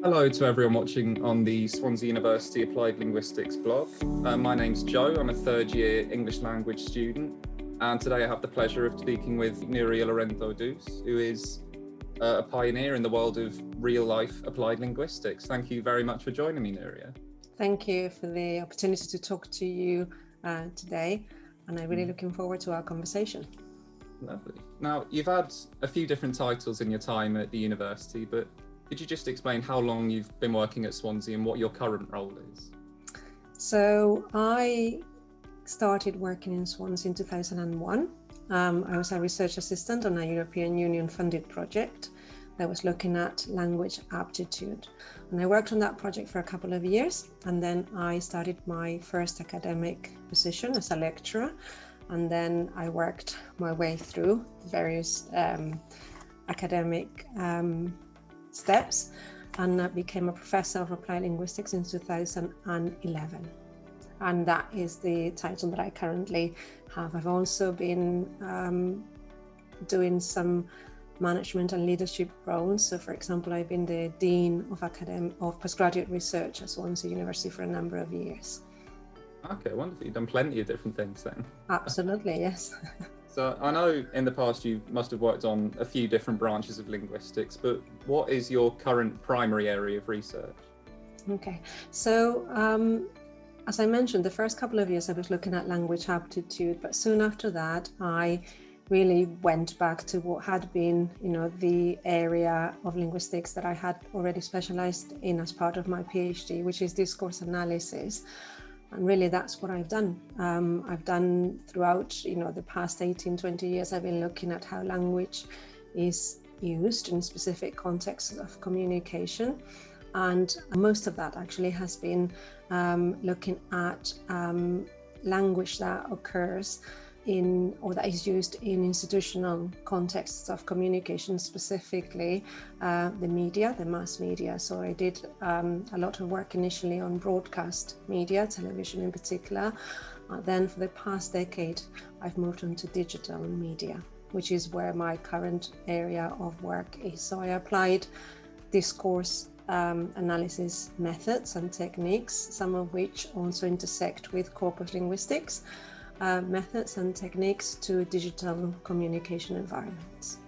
Hello to everyone watching on the Swansea University Applied Linguistics blog. My name's Joe, I'm a third year English language student, and today I have the pleasure of speaking with Nuria Lorenzo-Dus, who is a pioneer in the world of real-life applied linguistics. Thank you very much for joining me, Nuria. Thank you for the opportunity to talk to you today, and I'm really looking forward to our conversation. Lovely. Now, you've had a few different titles in your time at the university, but could you just explain how long you've been working at Swansea and what your current role is? So I started working in Swansea in 2001. I was a research assistant on a European Union funded project that was looking at language aptitude. And I worked on that project for a couple of years, and then I started my first academic position as a lecturer. And then I worked my way through various academic steps, and I became a professor of applied linguistics in 2011. And that is the title that I currently have. I've also been doing some management and leadership roles. So for example, I've been the Dean of Postgraduate Research at Swansea University for a number of years. Okay, wonderful. You've done plenty of different things then. Absolutely, yes. So I know in the past you must have worked on a few different branches of linguistics, but what is your current primary area of research? Okay, so as I mentioned, the first couple of years I was looking at language aptitude, but soon after that I really went back to what had been, the area of linguistics that I had already specialized in as part of my PhD, which is discourse analysis. And really that's what I've done. I've done throughout, the past 18, 20 years, I've been looking at how language is used in specific contexts of communication. And most of that actually has been looking at language that occurs or that is used in institutional contexts of communication, specifically the media, the mass media. So I did a lot of work initially on broadcast media, television in particular. Then for the past decade, I've moved on to digital media, which is where my current area of work is. So I applied discourse analysis methods and techniques, some of which also intersect with corpus linguistics. Methods and techniques to digital communication environments.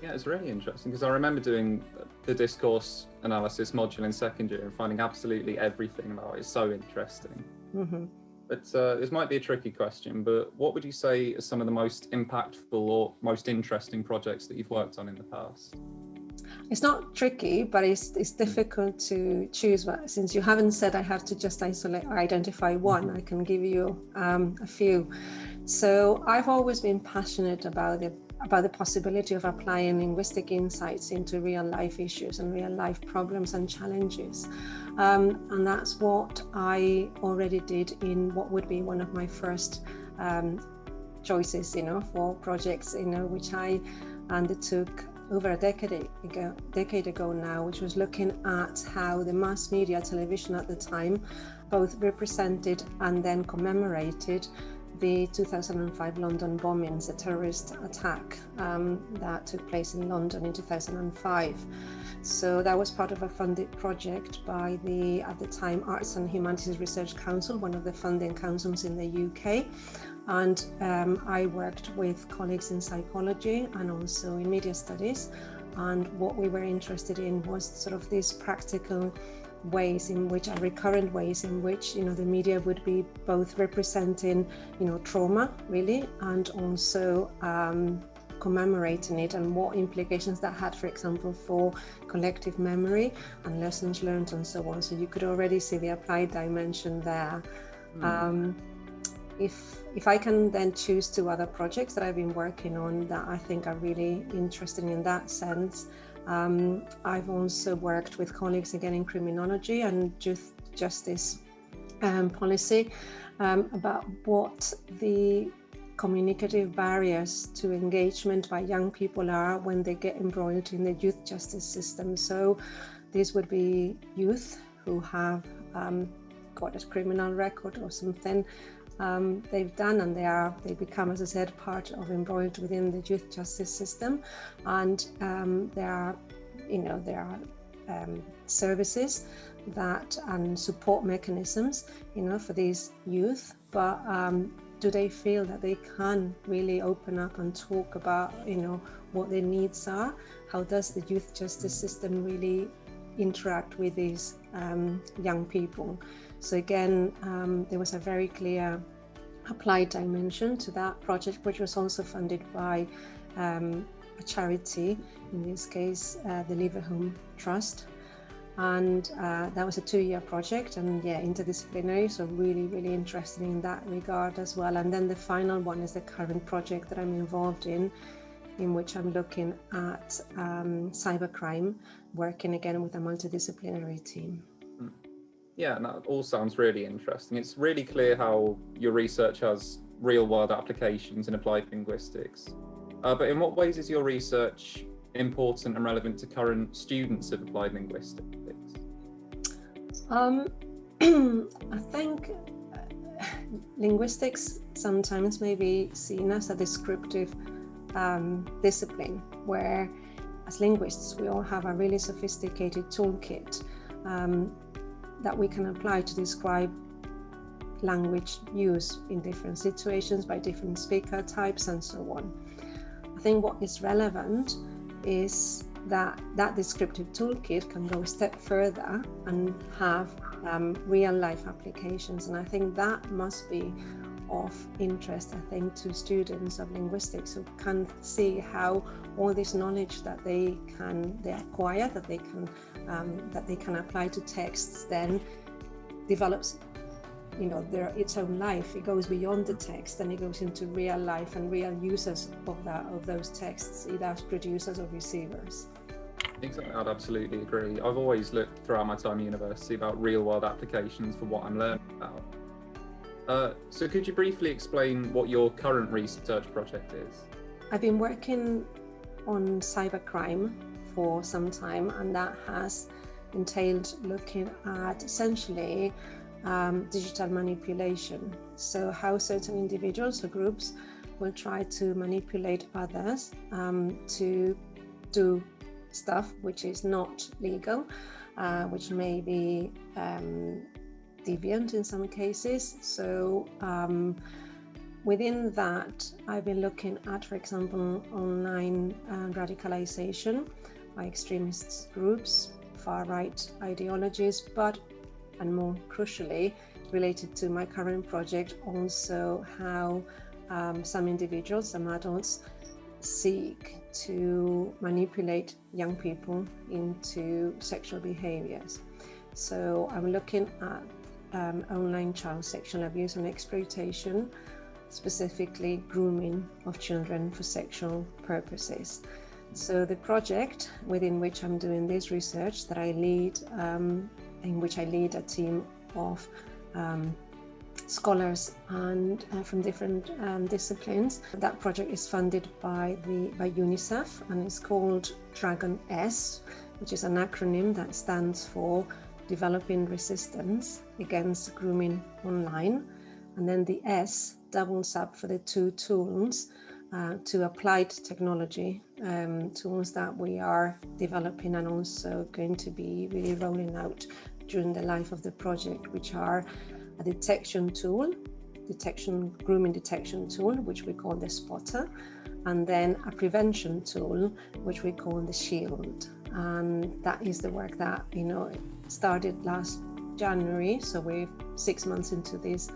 Yeah, it's really interesting because I remember doing the discourse analysis module in second year and finding absolutely everything about it. It's so interesting. Mm-hmm. But this might be a tricky question, but what would you say are some of the most impactful or most interesting projects that you've worked on in the past? It's not tricky, but it's difficult to choose. But since you haven't said I have to just isolate or identify one, I can give you a few. So I've always been passionate about the possibility of applying linguistic insights into real life issues and real life problems and challenges. And that's what I already did in what would be one of my first choices, for projects, which I undertook over a decade ago now, which was looking at how the mass media, television at the time, both represented and then commemorated the 2005 London bombings, a terrorist attack that took place in London in 2005. So that was part of a funded project by the, at the time, Arts and Humanities Research Council, one of the funding councils in the UK. And I worked with colleagues in psychology and also in media studies. And what we were interested in was sort of these practical ways in which, recurrent ways in which, the media would be both representing, trauma really, and also commemorating it, and what implications that had, for example, for collective memory and lessons learned and so on. So you could already see the applied dimension there. If I can then choose two other projects that I've been working on that I think are really interesting in that sense, I've also worked with colleagues again in criminology and justice policy about what the communicative barriers to engagement by young people are when they get embroiled in the youth justice system. So these would be youth who have got a criminal record or something they've done, and they become, as I said, part of embroiled within the youth justice system, and there are services that and support mechanisms, for these youth, but do they feel that they can really open up and talk about, what their needs are? How does the youth justice system really interact with these young people? So again, there was a very clear applied dimension to that project, which was also funded by a charity, in this case, the Live Home Trust. And that was a 2-year project, and interdisciplinary, so really interesting in that regard as well. And then the final one is the current project that I'm involved in which I'm looking at cybercrime, working again with a multidisciplinary team. Yeah, and that all sounds really interesting. It's really clear how your research has real-world applications in applied linguistics. But in what ways is your research important and relevant to current students of applied linguistics? I think linguistics sometimes may be seen as a descriptive discipline, where as linguists we all have a really sophisticated toolkit that we can apply to describe language use in different situations by different speaker types and so on. I think what is relevant is that descriptive toolkit can go a step further and have real life applications, and I think that must be of interest, to students of linguistics, who can see how all this knowledge that they acquire, that they can apply to texts, then develops its own life. It goes beyond the text and it goes into real life and real users of those texts, either as producers or receivers. Exactly, I'd absolutely agree. I've always looked throughout my time at university about real world applications for what I'm learning about. So could you briefly explain what your current research project is? I've been working on cybercrime for some time, and that has entailed looking at essentially digital manipulation. So how certain individuals or groups will try to manipulate others to do stuff which is not legal, which may be deviant in some cases. So within that, I've been looking at, for example, online radicalization by extremist groups, far-right ideologies, and more crucially, related to my current project, also how some individuals, some adults, seek to manipulate young people into sexual behaviors. So I'm looking at online child sexual abuse and exploitation, specifically grooming of children for sexual purposes. So the project within which I'm doing this research that I lead, in which I lead a team of scholars and from different disciplines. That project is funded by UNICEF, and it's called Dragon S, which is an acronym that stands for Developing Resistance Against Grooming Online. And then the S doubles up for the two tools, to applied technology, tools that we are developing and also going to be really rolling out during the life of the project, which are a detection tool, grooming detection tool, which we call the spotter, and then a prevention tool, which we call the shield. And that is the work that started last January. So we're 6 months into this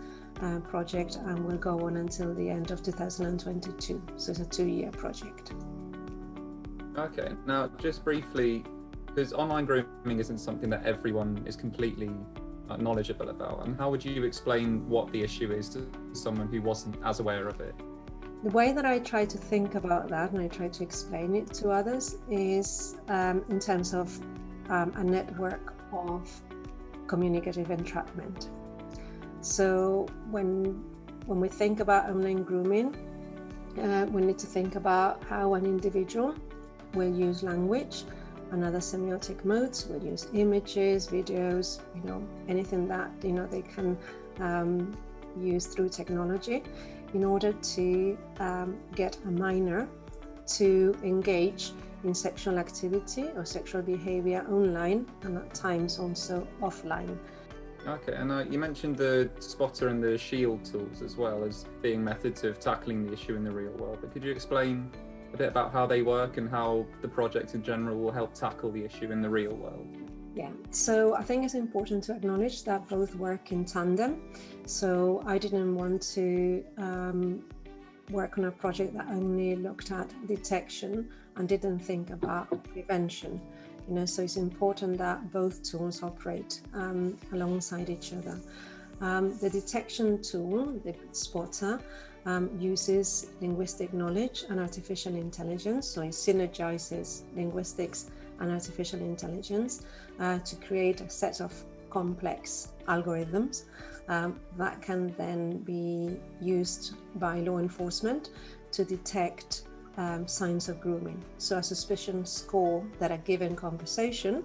project, and will go on until the end of 2022. So it's a 2-year project. Okay, now just briefly, because online grooming isn't something that everyone is completely knowledgeable about, and how would you explain what the issue is to someone who wasn't as aware of it? The way that I try to think about that, and I try to explain it to others, is in terms of a network of communicative entrapment. So when we think about online grooming, we need to think about how an individual will use language and other semiotic modes, will use images, videos, anything that they can use through technology in order to get a minor to engage in sexual activity or sexual behavior online, and at times also offline. Okay, and you mentioned the spotter and the shield tools as well as being methods of tackling the issue in the real world. But could you explain a bit about how they work and how the project in general will help tackle the issue in the real world? Yeah, so I think it's important to acknowledge that both work in tandem. So I didn't want to work on a project that only looked at detection and didn't think about prevention. So it's important that both tools operate alongside each other. The detection tool, the spotter, uses linguistic knowledge and artificial intelligence. So it synergizes linguistics and artificial intelligence to create a set of complex algorithms that can then be used by law enforcement to detect signs of grooming. So a suspicion score that a given conversation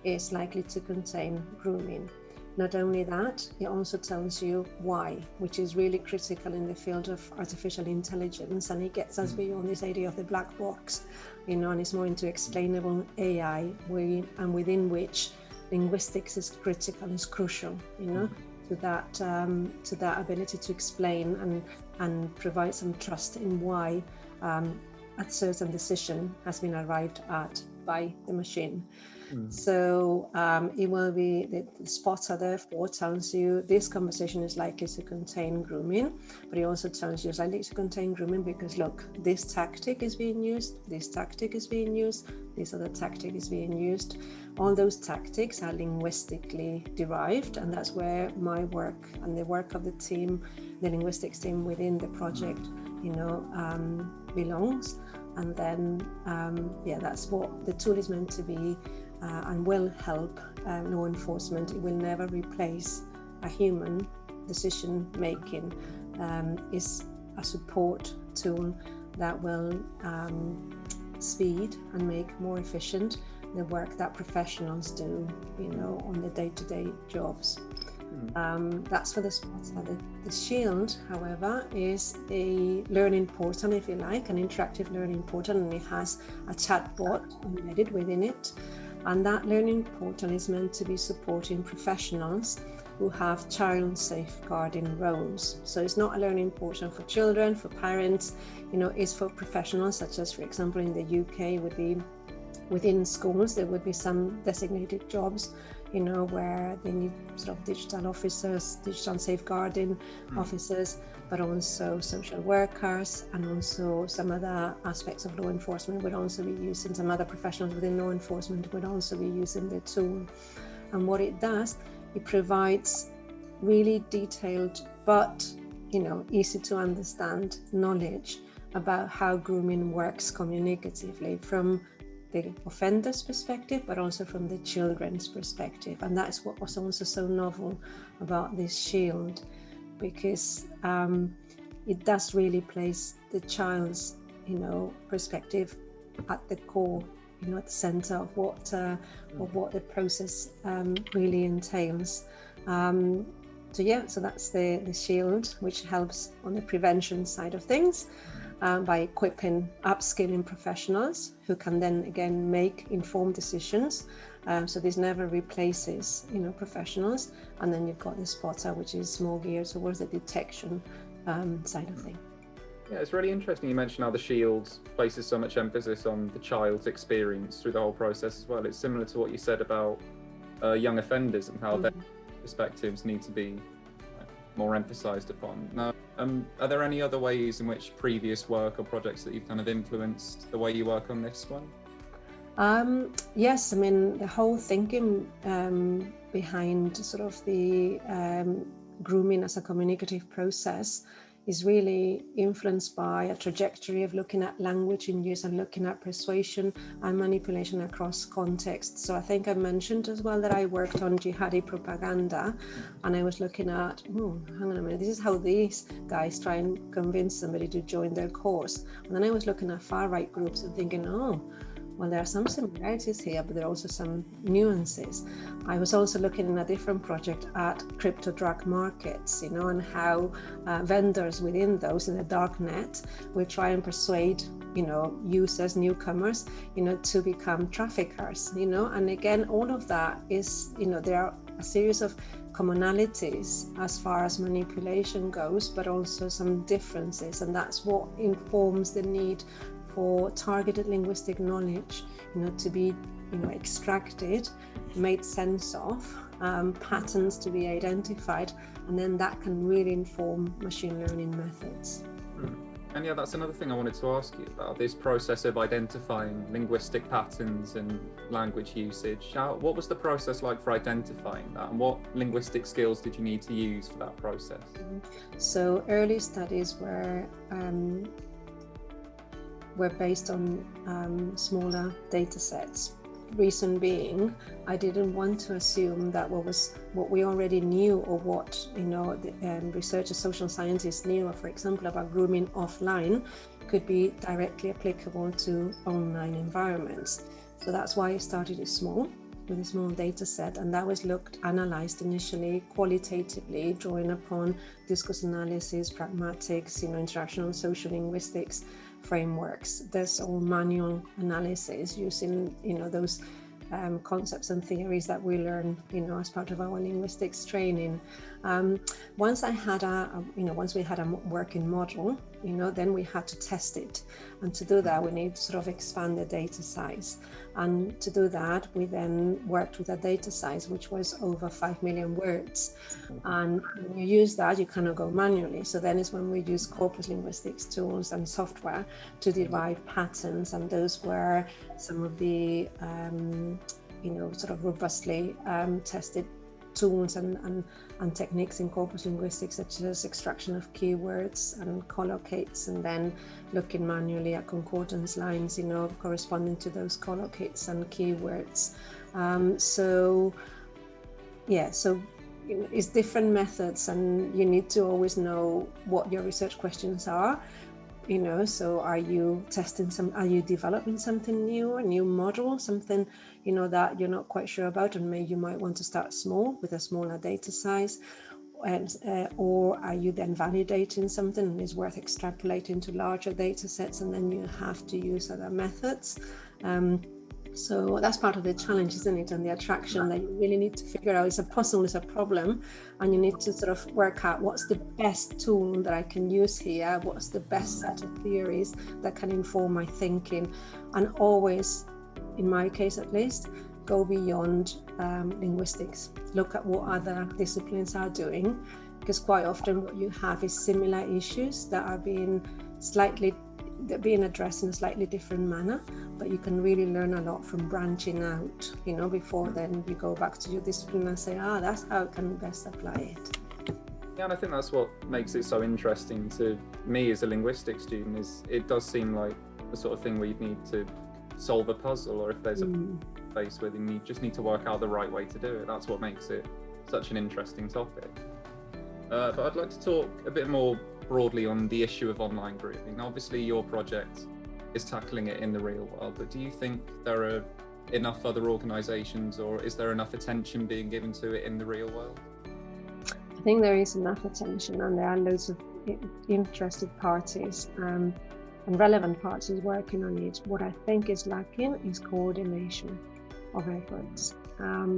is likely to contain grooming. Not only that, it also tells you why, which is really critical in the field of artificial intelligence, and it gets us beyond this idea of the black box, and it's more into explainable AI, and within which linguistics is critical, is crucial, to that ability to explain and provide some trust in why a certain decision has been arrived at by the machine. So it will be the spotter therefore tells you this conversation is likely to contain grooming, but it also tells you it's likely to contain grooming because look, this tactic is being used, this tactic is being used, this other tactic is being used. All those tactics are linguistically derived, and that's where my work and the work of the team, the linguistics team within the project, belongs. And then that's what the tool is meant to be, and will help law enforcement. It will never replace a human decision making. Is a support tool that will speed and make more efficient the work that professionals do, on the day-to-day jobs. That's for the spotter. The shield, however, is a learning portal, if you like, an interactive learning portal, and it has a chatbot embedded within it. And that learning portal is meant to be supporting professionals who have child safeguarding roles. So it's not a learning portal for children, for parents, it's for professionals, such as, for example, in the UK would be within schools, there would be some designated jobs, where they need sort of digital officers, digital safeguarding officers, but also social workers, and also some other aspects of law enforcement would also be using, some other professionals within law enforcement would also be using the tool. And what it does, it provides really detailed, but, easy to understand knowledge about how grooming works communicatively from the offender's perspective, but also from the children's perspective. And that's what was also so novel about this shield, because it does really place the child's, perspective at the core, at the center of what the process really entails. So that's the shield, which helps on the prevention side of things. By equipping, upskilling professionals who can then again make informed decisions. So this never replaces, professionals. And then you've got the spotter, which is more geared towards the detection side of things. Yeah, it's really interesting you mentioned how the shield places so much emphasis on the child's experience through the whole process as well. It's similar to what you said about young offenders and how their perspectives need to be more emphasized upon. Now, are there any other ways in which previous work or projects that you've kind of influenced the way you work on this one? Yes, the whole thinking behind sort of the grooming as a communicative process is really influenced by a trajectory of looking at language in use and looking at persuasion and manipulation across contexts. So I think I mentioned as well that I worked on jihadi propaganda, and I was looking at, hang on a minute, this is how these guys try and convince somebody to join their cause. And then I was looking at far-right groups and thinking, well, there are some similarities here, but there are also some nuances. I was also looking in a different project at crypto drug markets, and how vendors within those in the dark net will try and persuade users, newcomers, to become traffickers, and again, all of that is, there are a series of commonalities as far as manipulation goes, but also some differences, and that's what informs the need for targeted linguistic knowledge, to be, extracted, made sense of, patterns to be identified, and then that can really inform machine learning methods. And yeah, that's another thing I wanted to ask you about, this process of identifying linguistic patterns and language usage. What was the process like for identifying that, and what linguistic skills did you need to use for that process? So early studies were based on smaller data sets. Reason being, I didn't want to assume that what we already knew, or what the researchers, social scientists knew, for example, about grooming offline, could be directly applicable to online environments. So that's why I started small, with a small data set, and that was analyzed initially qualitatively, drawing upon discourse analysis, pragmatics, interactional social linguistics frameworks. There's all manual analysis using those concepts and theories that we learn as part of our linguistics training. Once we had a working model, then we had to test it, and to do that we need to sort of expand the data size, and to do that we then worked with a data size which was over 5 million words, and when you use that you cannot go manually. So then is when we use corpus linguistics tools and software to derive patterns, and those were some of the sort of robustly tested tools and techniques in corpus linguistics, such as extraction of keywords and collocates, and then looking manually at concordance lines, corresponding to those collocates and keywords. So it's different methods, and you need to always know what your research questions are. So are you developing something new, a new model, something, that you're not quite sure about, and maybe you might want to start small with a smaller data size, or are you then validating something and is worth extrapolating to larger data sets, and then you have to use other methods. So that's part of the challenge, isn't it? And the attraction that you really need to figure out. It's a puzzle, it's a problem, and you need to sort of work out what's the best tool that I can use here, what's the best set of theories that can inform my thinking, and always, in my case at least, go beyond linguistics. Look at what other disciplines are doing, because quite often what you have is similar issues that are being addressed in a slightly different manner, but you can really learn a lot from branching out, before then you go back to your discipline and say, that's how I can best apply it. Yeah, and I think that's what makes it so interesting to me as a linguistics student, is it does seem like the sort of thing where you need to solve a puzzle, or if there's a place where you just need to work out the right way to do it. That's what makes it such an interesting topic. But I'd like to talk a bit more broadly on the issue of online grooming. Now, obviously your project is tackling it in the real world, but do you think there are enough other organisations, or is there enough attention being given to it in the real world? I think there is enough attention, and there are loads of interested parties and relevant parties working on it. What I think is lacking is coordination of efforts.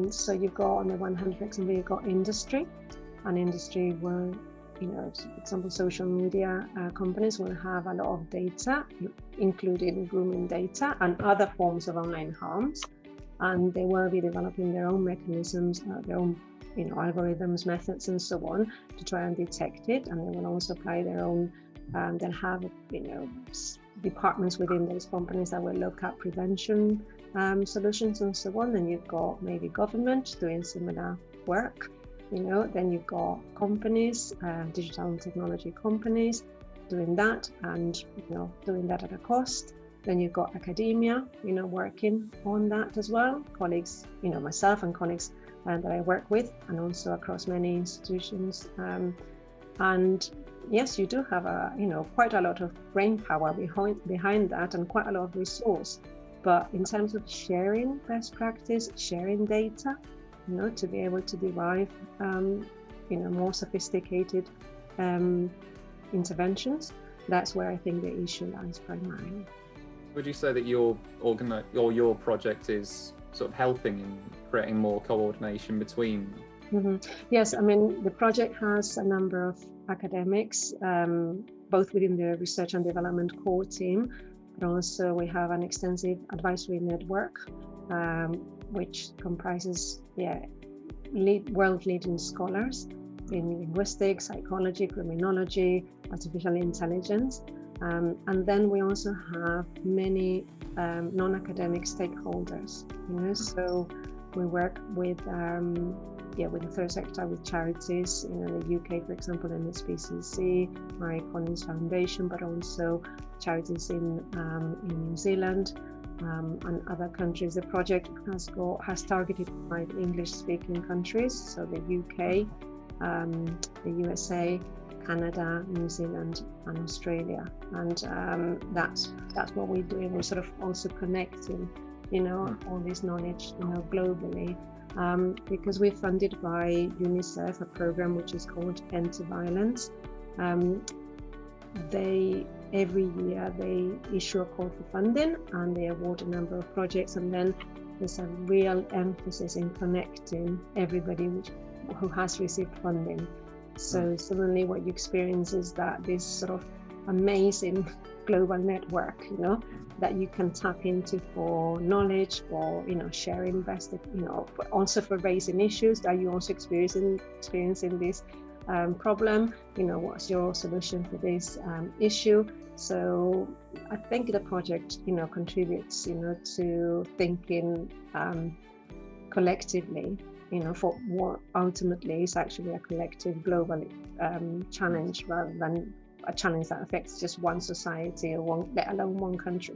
So you've got, on the one hand, for example, you've got industry, and industry will, for example, social media companies will have a lot of data, including grooming data and other forms of online harms, and they will be developing their own mechanisms, their own algorithms, methods, and so on, to try and detect it. And they will also apply their own. They'll have departments within those companies that will look at prevention solutions and so on. Then you've got maybe government doing similar work. Then you've got companies, digital and technology companies, doing that, and doing that at a cost. Then you've got academia, working on that as well. Colleagues, myself and colleagues that I work with, and also across many institutions. And yes, you do have quite a lot of brain power behind that, and quite a lot of resource. But in terms of sharing best practice, sharing data, to be able to derive, more sophisticated interventions, that's where I think the issue lies primarily. Would you say that your project is sort of helping in creating more coordination between? Yes, I mean, the project has a number of academics, both within the research and development core team, but also we have an extensive advisory network, which comprises world-leading scholars in linguistics, psychology, criminology, artificial intelligence. And then we also have many non-academic stakeholders, so we work with the third sector, with charities, the UK, for example, MSPCC, Mary Collins Foundation, but also charities in New Zealand and other countries. The project has targeted 5 English-speaking countries, so the UK, the USA, Canada, New Zealand, and Australia, and that's what we're doing. We're sort of also connecting, all this knowledge, globally, because we're funded by UNICEF, a program which is called End to Violence. Every year they issue a call for funding and they award a number of projects, and then there's a real emphasis in connecting everybody who has received funding. So suddenly what you experience is that this sort of amazing global network, that you can tap into for knowledge, for, sharing best, but also for raising issues that you also experiencing this problem, what's your solution for this issue. So I think the project, contributes, to thinking collectively, for what ultimately is actually a collective global challenge, rather than a challenge that affects just one society or let alone one country.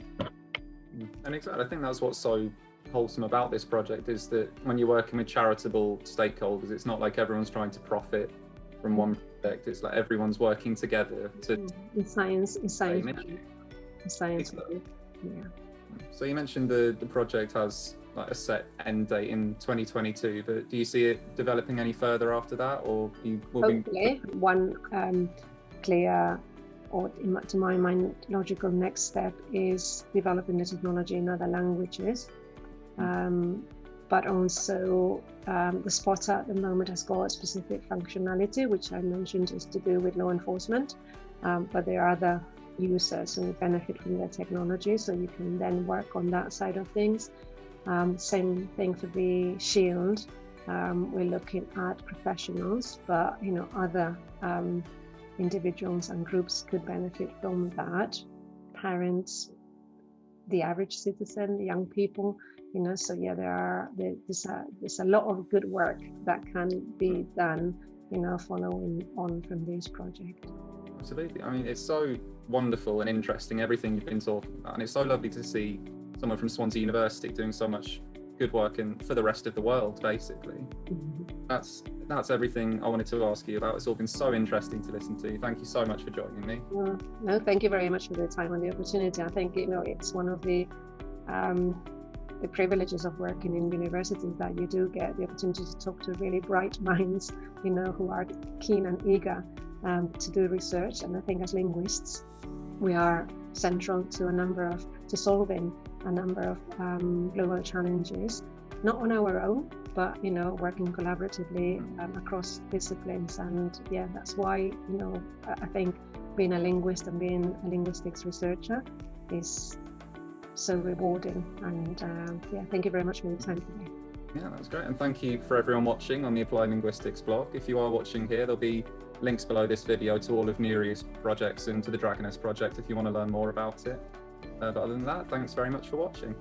And exactly, I think that's what's so wholesome about this project, is that when you're working with charitable stakeholders, it's not like everyone's trying to profit from one project. It's like everyone's working together to science. Yeah. So you mentioned the project has like a set end date in 2022, but do you see it developing any further after that, or hopefully one clear, or to my mind, logical next step is developing the technology in other languages. But also the spotter at the moment has got specific functionality, which I mentioned is to do with law enforcement, but there are other users who benefit from the technology, so you can then work on that side of things. Same thing for the Shield. We're looking at professionals, but other individuals and groups could benefit from that. Parents, the average citizen, young people, so there's a lot of good work that can be done, following on from this project. Absolutely. I mean, it's so wonderful and interesting, everything you've been talking about, and it's so lovely to see someone from Swansea University doing so much good work for the rest of the world, basically. That's everything I wanted to ask you about. It's all been so interesting to listen to. Thank you so much for joining me. No, thank you very much for the time and the opportunity. I think it's one of the privileges of working in universities, that you do get the opportunity to talk to really bright minds, who are keen and eager to do research. And I think as linguists, we are central to solving a number of global challenges, not on our own, but working collaboratively across disciplines. And that's why I think being a linguist and being a linguistics researcher is so rewarding. And thank you very much for your time today. Yeah, that's great. And thank you for everyone watching on the Applied Linguistics blog. If you are watching here, there'll be links below this video to all of Nuria's projects and to the Dragoness project if you want to learn more about it. But other than that, thanks very much for watching.